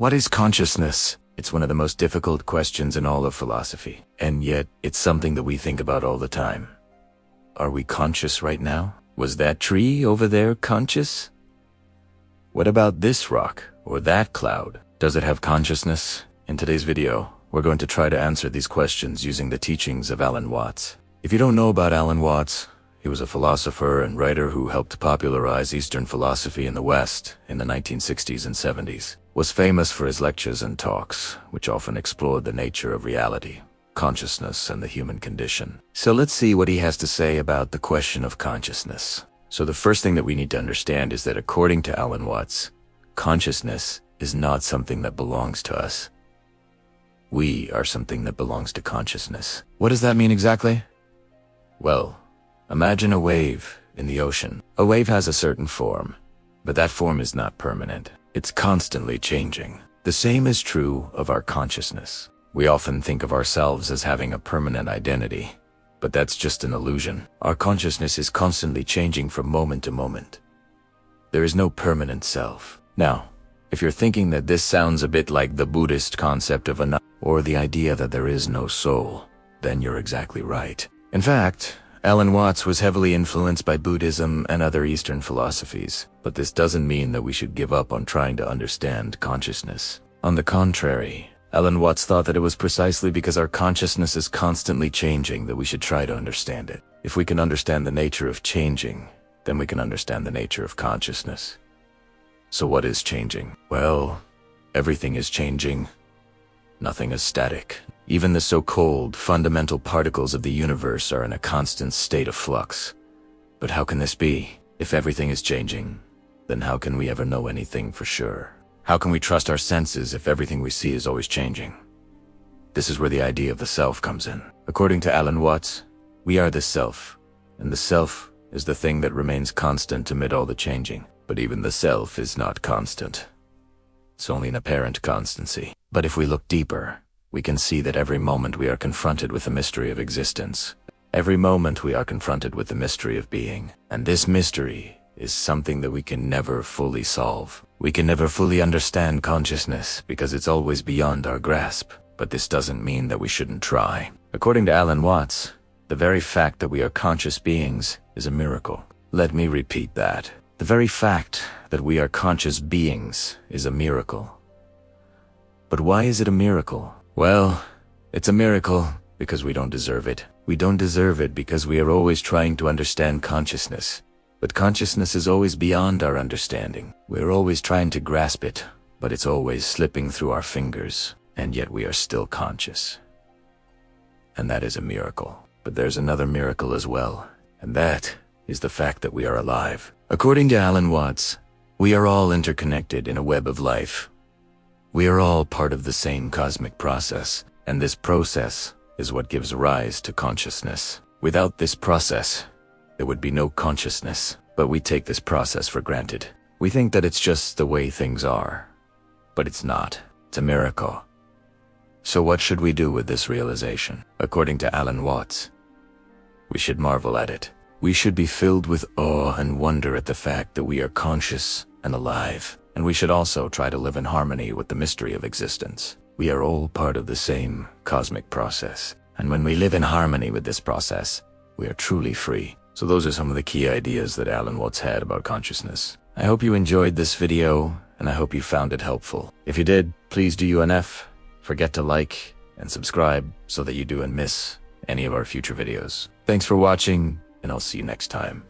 What is consciousness? It's one of the most difficult questions in all of philosophy, and yet it's something that we think about all the time. Are we conscious right now? Was that tree over there conscious? What about this rock or that cloud? Does it have consciousness? In today's video, we're going to try to answer these questions using the teachings of Alan Watts. If you don't know about Alan Watts, he was a philosopher and writer who helped popularize Eastern philosophy in the West in the 1960s and 70s. Was famous for his lectures and talks, which often explored the nature of reality, consciousness, and the human condition. So let's see what he has to say about the question of consciousness. So the first thing that we need to understand is that according to Alan Watts, consciousness is not something that belongs to us. We are something that belongs to consciousness. What does that mean exactly? Well, imagine a wave in the ocean. A wave has a certain form, but that form is not permanent. It's constantly changing. The same is true of our consciousness. We often think of ourselves as having a permanent identity, but that's just an illusion. Our consciousness is constantly changing from moment to moment. There is no permanent self. Now, if you're thinking that this sounds a bit like the Buddhist concept of a or the idea that there is no soul, then you're exactly right. In fact, Alan Watts was heavily influenced by Buddhism and other Eastern philosophies, but this doesn't mean that we should give up on trying to understand consciousness. On the contrary, Alan Watts thought that it was precisely because our consciousness is constantly changing that we should try to understand it. If we can understand the nature of changing, then we can understand the nature of consciousness. So what is changing? Well, everything is changing. Nothing is static. Even the so-called fundamental particles of the universe are in a constant state of flux. But how can this be? If everything is changing, then how can we ever know anything for sure? How can we trust our senses if everything we see is always changing? This is where the idea of the self comes in. According to Alan Watts, we are the self, and the self is the thing that remains constant amid all the changing. But even the self is not constant. It's only an apparent constancy. But if we look deeper, we can see that every moment we are confronted with the mystery of existence. Every moment we are confronted with the mystery of being. And this mystery is something that we can never fully solve. We can never fully understand consciousness because it's always beyond our grasp. But this doesn't mean that we shouldn't try. According to Alan Watts, the very fact that we are conscious beings is a miracle. Let me repeat that. The very fact that we are conscious beings is a miracle. But why is it a miracle? Well, it's a miracle because we don't deserve it. We don't deserve it because we are always trying to understand consciousness. But consciousness is always beyond our understanding. We're always trying to grasp it, but it's always slipping through our fingers. And yet we are still conscious. And that is a miracle. But there's another miracle as well, and that is the fact that we are alive. According to Alan Watts, we are all interconnected in a web of life. We are all part of the same cosmic process, and this process is what gives rise to consciousness. Without this process, there would be no consciousness, but we take this process for granted. We think that it's just the way things are, but it's not. It's a miracle. So what should we do with this realization? According to Alan Watts, we should marvel at it. We should be filled with awe and wonder at the fact that we are conscious and alive. And we should also try to live in harmony with the mystery of existence. We are all part of the same cosmic process. And when we live in harmony with this process, we are truly free. So those are some of the key ideas that Alan Watts had about consciousness. I hope you enjoyed this video, and I hope you found it helpful. If you did, please do UNF. Forget to like and subscribe so that you don't miss any of our future videos. Thanks for watching, and I'll see you next time.